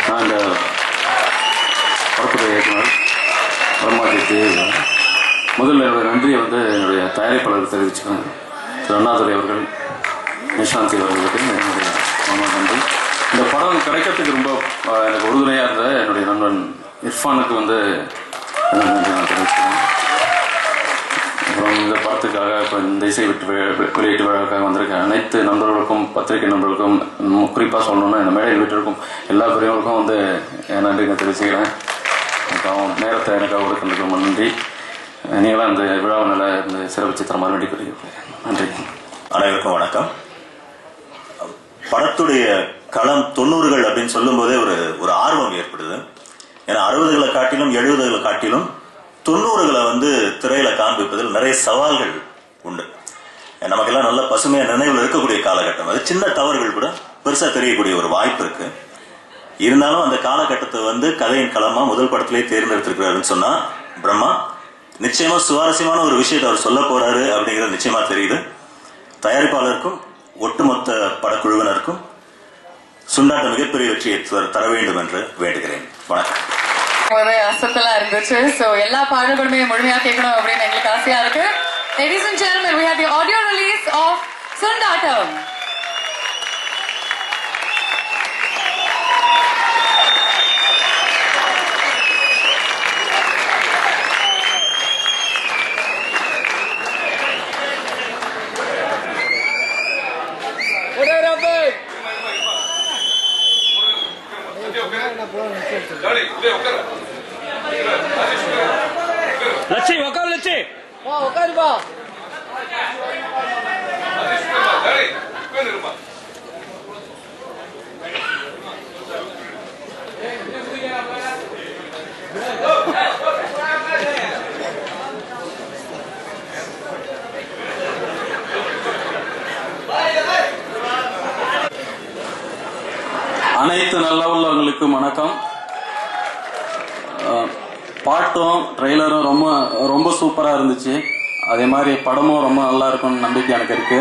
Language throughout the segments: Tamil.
நான் இந்த படத்துடைய இயக்குனர் பிரம்மாஜிக்கு முதல்ல என்னுடைய நன்றியை என்னுடைய தயாரிப்பாளர்கள் தெரிவிச்சுக்கிறேன். திரு அண்ணாதுரை அவர்கள், நிஷாந்தி அவர்களுக்கு என்னுடைய நன்றி. இந்த படம் கிடைக்கிறதுக்கு ரொம்ப எனக்கு உறுதுணையாக இருந்த என்னுடைய நண்பன் இர்ஃபானுக்கு நன்றி நான் தெரிவிச்சுக்கிறேன். அப்புறம் இந்த படத்துக்காக இப்போ இந்த இசை வெளியீட்டு விழாவுக்காக வந்திருக்க அனைத்து நண்பர்களுக்கும், பத்திரிகை நண்பர்களுக்கும், குறிப்பாக சொல்லணும்னா இந்த மேடையில் வீட்டிற்கும் எல்லா பெரியவர்களுக்கும் நன்றி நான் தெரிவிச்சுக்கிறேன். அப்புறம் நேரத்தை எனக்காக ஒதுக்கின்றதுக்கு ரொம்ப நன்றி. நீங்களாம் இந்த விழாவை நல்லா இந்த சிறப்பு சித்திரமாக வேண்டி கொள்கிறேன். நன்றி. அனைவருக்கும் வணக்கம். படத்துடைய களம் 90கள் அப்படின்னு சொல்லும் போதே ஒரு ஆர்வம் ஏற்படுது. ஏன்னா 60களை காட்டிலும் 70களை காட்டிலும் 90களை திரையில காண்பிப்பதில் நிறைய சவால்கள் உண்டு. நமக்கெல்லாம் நல்ல பசுமையா நினைவில் இருக்கக்கூடிய காலகட்டம். அது சின்ன தவறுகள் கூட பெருசா தெரியக்கூடிய ஒரு வாய்ப்பு இருக்கு. இருந்தாலும் அந்த காலகட்டத்தை கதையின் களமா முதல் படத்திலேயே தேர்ந்தெடுத்திருக்கிறாருன்னு சொன்னா பிரம்மா நிச்சயமா சுவாரஸ்யமான ஒரு விஷயத்தை அவர் சொல்ல போறாரு அப்படிங்கிறது நிச்சயமா தெரியுது. தயாரிப்பாளருக்கும் ஒட்டுமொத்த படக்குழுவினருக்கும் சுண்டாட்ட மிகப்பெரிய வெற்றியை தர வேண்டும் என்று வேண்டுகிறேன். வணக்கம். அசத்தலா இருந்துச்சு. சோ எல்லா பாடல்களுமே முழுமையா கேட்கணும் அப்படின்னு எங்களுக்கு ஆசையா இருக்கு. Ladies and gentlemen, we have the audio release of Sundatam. லட்சி உட்கார், லட்சி உட்காருப்பா. அனைத்து நல்ல உள்ளவங்களுக்கும் வணக்கம். பாட்டும் ட்ரெய்லரும் ரொம்ப ரொம்ப சூப்பரா இருந்துச்சு. அதே மாதிரி படமும் ரொம்ப நல்லா இருக்கும்னு நம்பிக்கை எனக்கு இருக்கு.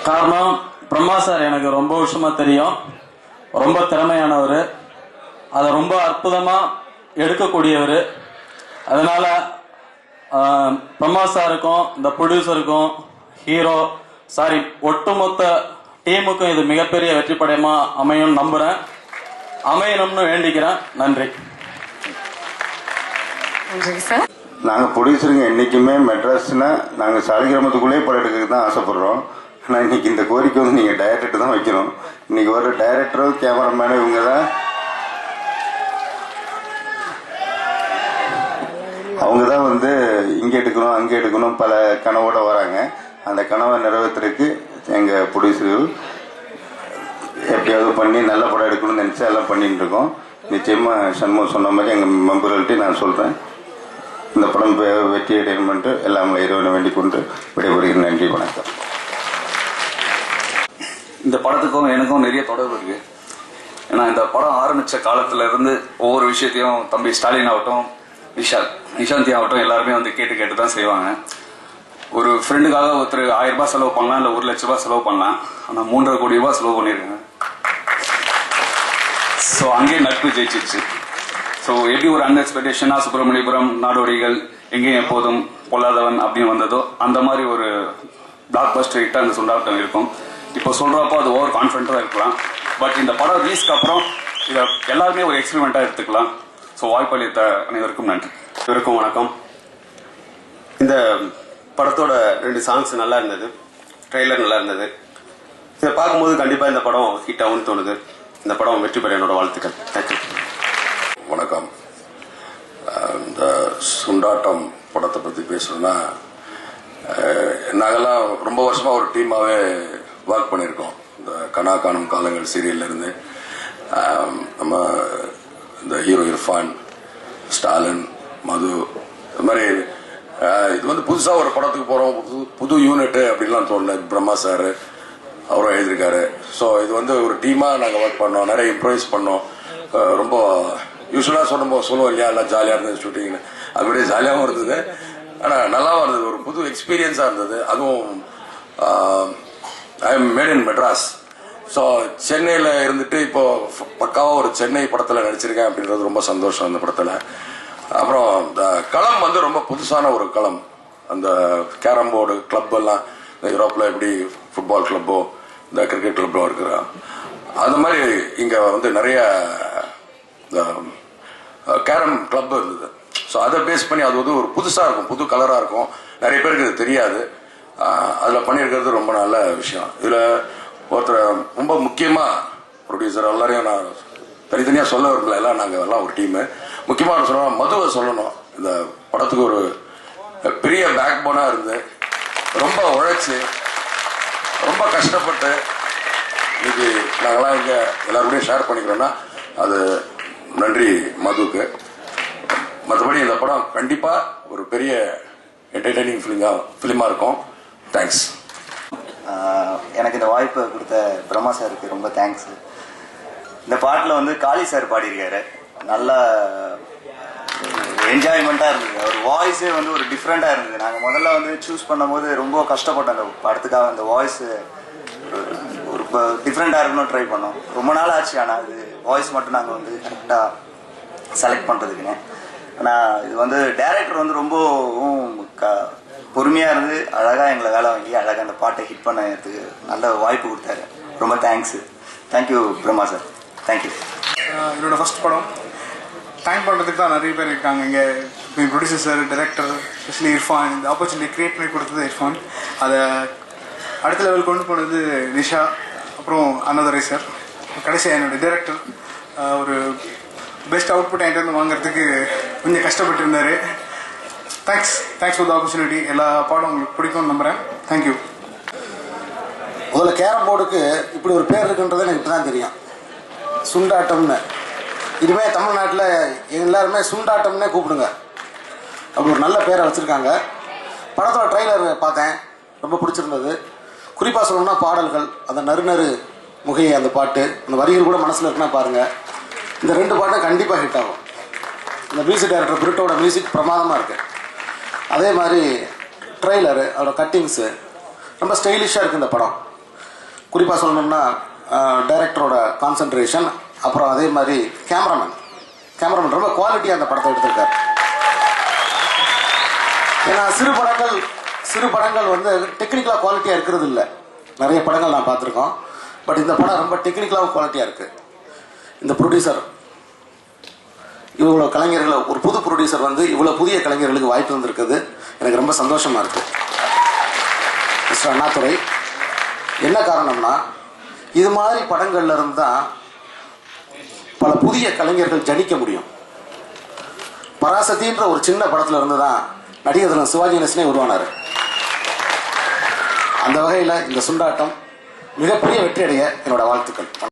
காரணம், பிரம்மா சார் எனக்கு ரொம்ப வருஷமா தெரியும். ரொம்ப திறமையானவர், அதை ரொம்ப அற்புதமா எடுக்கக்கூடியவர். அதனால பிரம்மா சாருக்கும் இந்த ப்ரொடியூசருக்கும் ஒட்டுமொத்த டீமுக்கும் இது மிகப்பெரிய வெற்றி படமா அமையும் நம்புறேன். அமையணும்னு வேண்டிக்கிறேன். நன்றி. நாங்க ப்ரொடியூசருங்க என்னைக்குமே மெட்ராஸ்னா நாங்க சாலிகிராமத்துக்குள்ளே படம் எடுக்கிறதுக்கு தான் ஆசைப்படுறோம். ஆனால் இன்னைக்கு இந்த கோரிக்கை நீங்க டைரக்டர் தான் வைக்கணும். இன்னைக்கு வர டைரக்டரும் கேமராமேனும் இவங்க தான். அவங்க தான் இங்க எடுக்கணும் அங்கே எடுக்கணும் பல கனவோட வராங்க. அந்த கனவை நிறைவேற்றுறதுக்கு எங்க ப்ரொடியூசர்கள் எப்படியாவது பண்ணி நல்ல படம் எடுக்கணும்னு நினைச்சா எல்லாம் பண்ணிட்டு இருக்கோம். நிச்சயமா சண்முகம் சொன்ன மாதிரி எங்க மெம்பர்கள்ட்ட நான் சொல்றேன், இந்த படம் வெற்றி அடையணும் எல்லாம் இறைவனை வேண்டிக் கொண்டு விடைபெறுகிறேன். நன்றி, வணக்கம். இந்த படத்துக்கும் எனக்கும் நிறைய தொடர்பு இருக்கு. ஏன்னா இந்த படம் ஆரம்பிச்ச காலத்துல இருந்து ஒவ்வொரு விஷயத்தையும் தம்பி ஸ்டாலின் ஆகட்டும், நிஷாந்தி ஆகட்டும் எல்லாருமே கேட்டு தான் செய்வாங்க. ஒரு ஃப்ரெண்டுக்காக ஒருத்தர் 1000 ரூபாய் செலவு பண்ணலாம், இல்லை 1 லட்ச ரூபாய் செலவு பண்ணலாம். ஆனால் 3.5 கோடி ரூபாய் செலவு பண்ணிருக்காங்க. ஸோ அங்கேயே நட்பு ஜெயிச்சிருச்சு. ஸோ எப்படி ஒரு அன்எக்ஸ்பெக்டேஷனா சுப்பிரமணியபுரம், நாடோடிகள், எங்கேயும் எப்போதும் பொல்லாதவன் அப்படின்னு வந்ததோ அந்த மாதிரி ஒரு பிளாக் பஸ்டர் ஹிட் அந்த சுண்டாட்டம் இருக்கும். இப்போ சொல்றப்போ அது ஓவர் கான்ஃபிடென்ட்டா இருக்கலாம். பட் இந்த படம் ரிலீஸ்க்கு அப்புறம் இதை எல்லாருமே ஒரு எக்ஸ்பெரிமெண்டா எடுத்துக்கலாம். ஸோ வாய்ப்பளித்த அனைவருக்கும் நன்றி. இவருக்கும் வணக்கம். இந்த படத்தோட 2 சாங்ஸ் நல்லா இருந்தது, ட்ரெய்லர் நல்லா இருந்தது. இதை பார்க்கும்போது கண்டிப்பா இந்த படம் ஹிட் ஆகும்னு தோணுது. இந்த படம் வெற்றி பெற என்னோட வாழ்த்துக்கள். தேங்க்யூ. வணக்கம். இந்த சுண்டாட்டம் படத்தை பற்றி பேசணும்னா, நாங்கெல்லாம் ரொம்ப வருஷமா ஒரு டீமாவே ஒர்க் பண்ணியிருக்கோம். இந்த கனா காணும் காலங்கள் சீரியல்ல இருந்து நம்ம இந்த ஹீரோ இர்ஃபான், ஸ்டாலின், மது, இது மாதிரி இது புதுசா ஒரு படத்துக்கு போறோம், புது யூனிட் அப்படின்லாம் தோணல. பிரம்மா சார் அவரும் எழுதியிருக்காரு. ஸோ இது ஒரு டீமா நாங்கள் ஒர்க் பண்ணோம், நிறைய இம்ப்ரவைஸ் பண்ணோம். ரொம்ப யூஸ்வலா சொல்லுவோம் இல்லையா, எல்லாம் ஜாலியா இருந்தது ஷூட்டிங்னு. அப்படியே ஜாலியாகவும் இருந்தது, ஆனால் நல்லாவும் இருந்தது. ஒரு புது எக்ஸ்பீரியன்ஸா இருந்தது. அதுவும் I am made in Madras. So சென்னையில் இருந்துட்டு இப்போ பக்காவாக ஒரு சென்னை படத்தில் நடிச்சிருக்கேன் அப்படின்றது ரொம்ப சந்தோஷம் அந்த படத்தில். அப்புறம் இந்த களம் வந்து ரொம்ப புதுசான ஒரு களம். அந்த கேரம் போர்டு கிளப் எல்லாம் இந்த யூரோப்பில் எப்படி ஃபுட்பால் கிளப்போ இந்த கிரிக்கெட் கிளப்போ இருக்கிற அந்த மாதிரி இங்கே வந்து நிறைய கேரம் கிளப் இருந்தது. ஸோ அதை பேஸ் பண்ணி அது வந்து ஒரு புதுசாக இருக்கும், புது கலராக இருக்கும். நிறைய பேருக்கு இது தெரியாது. அதில் பண்ணியிருக்கிறது ரொம்ப நல்ல விஷயம். இதில் ஒருத்தர் ரொம்ப முக்கியமாக ப்ரொடியூசர் எல்லாரையும் நான் தனித்தனியாக சொல்ல விரும்பல, எல்லாம் நாங்கள் எல்லாம் ஒரு டீமு. முக்கியமாக சொல்லணும், மதுவை சொல்லணும். இந்த படத்துக்கு ஒரு பெரிய பேக் போனாக இருந்து ரொம்ப உழைச்சி ரொம்ப கஷ்டப்பட்டு இன்னைக்கு நாங்களாம் இங்கே எல்லாருக்கூடையும் ஷேர் பண்ணிக்கிறோன்னா அது நன்றி மதுவுக்கு. மற்றபடி இந்த படம் கண்டிப்பாக ஒரு பெரிய என்டர்டெய்னிங் ஃபிலிமாக இருக்கும். தேங்க்ஸ். எனக்கு இந்த வாய்ப்பை கொடுத்த பிரம்மா சாருக்கு ரொம்ப தேங்க்ஸ். இந்த பாட்டில் வந்து காளி சார் பாடியிருக்காரு. நல்லா என்ஜாய்மெண்ட்டாக இருந்தது. அவர் வாய்ஸே வந்து ஒரு டிஃப்ரெண்ட்டாக இருந்தது. நாங்கள் முதல்ல வந்து சூஸ் பண்ணும்போது ரொம்ப கஷ்டப்பட்டோம் அந்த படத்துக்காக. அந்த வாய்ஸ் ஒரு டிஃப்ரெண்ட்டாக இருக்கணும் ட்ரை பண்ணோம். ரொம்ப நாள் ஆச்சு. ஆனால் அது வாய்ஸ் மட்டும் நாங்கள் வந்து கரெக்டாக செலக்ட் பண்ணுறதுக்குன்னு. ஆனால் இது வந்து டைரக்டர் வந்து ரொம்ப பொறுமையாக இருந்து அழகாக எங்களை வேலை வாங்கி அழகாக அந்த பாட்டை ஹிட் பண்ணதுக்கு நல்ல வாய்ப்பு கொடுத்தாரு. ரொம்ப thanks. Thank you Brahma sir. Thank you. என்னோட ஃபர்ஸ்ட் படம் தேங்க் பண்ணுறதுக்கு தான் நிறைய பேர் இருக்காங்க இங்கே. Producer sir, director, specially Irfan. இந்த ஆப்பர்ச்சுனிட்டி கிரியேட் பண்ணி கொடுத்தது இர்ஃபான். அதை அடுத்த லெவல் கொண்டு போனது நிஷா, அப்புறம் அண்ணாதுரை சார். கடைசியாக என்னோடய டைரக்டர் ஒரு பெஸ்ட் அவுட்புட் என்கிட்ட வாங்குறதுக்கு கொஞ்சம் கஷ்டப்பட்டு இருந்தார். Thanks for the opportunity. எல்லா பாடம் உங்களுக்கு பிடிக்கும்னு நம்புகிறேன். தேங்க்யூ. முதல்ல கேரம் போர்டுக்கு இப்படி ஒரு பேர் இருக்குன்றது எனக்கு இப்போ தான் தெரியும், சுண்டாட்டம்னு. இனிமேல் தமிழ்நாட்டில் எல்லாருமே சுண்டாட்டம்னே கூப்பிடுங்க. அப்படி ஒரு நல்ல பேரை வச்சுருக்காங்க. படத்தோட ட்ரெய்லர் பார்த்தேன், ரொம்ப பிடிச்சிருந்தது. குறிப்பாக சொல்லணும்னா பாடல்கள், அந்த நறு முகையை அந்த பாட்டு, அந்த வரிகள் கூட மனசில் இருக்குன்னா பாருங்கள். இந்த 2 பாட்டும் கண்டிப்பாக ஹிட் ஆகும். இந்த மியூசிக் டைரக்டர் பிரிட்டோட மியூசிக் பிரமாதமாக இருக்குது. அதே மாதிரி ட்ரெய்லரு, அதோட கட்டிங்ஸு ரொம்ப ஸ்டைலிஷாக இருக்குது இந்த படம். குறிப்பாக சொல்லணும்னா டைரக்டரோட கான்சன்ட்ரேஷன், அப்புறம் அதே மாதிரி கேமராமேன் ரொம்ப குவாலிட்டியாக அந்த படத்தை எடுத்திருக்காரு. ஏன்னா சிறு படங்கள் வந்து டெக்னிக்கலாக குவாலிட்டியாக இருக்கிறது இல்லை. நிறைய படங்கள் நான் பார்த்துருக்கோம். பட் இந்த படம் ரொம்ப டெக்னிக்கலாகவும் குவாலிட்டியாக இருக்குது. இந்த ப்ரொடியூசர் இவ்வளோ கலைஞர்களை, ஒரு புது ப்ரொடியூசர் வந்து இவ்வளோ புதிய கலைஞர்களுக்கு வாய்ப்பு வந்திருக்குது. எனக்கு ரொம்ப சந்தோஷமாக இருக்குது. மிஸ்டர் அண்ணாதுரை, என்ன காரணம்னா இது மாதிரி படங்கள்ல இருந்து தான் பல புதிய கலைஞர்கள் ஜனிக்க முடியும். பராசக்தின்ற ஒரு சின்ன படத்துல இருந்து தான் நடிகர் சிவாஜி கணேசனே உருவானார். அந்த வகையில் இந்த சுண்டாட்டம் மிகப்பெரிய வெற்றி அடைய என்னோட வாழ்த்துக்கள்.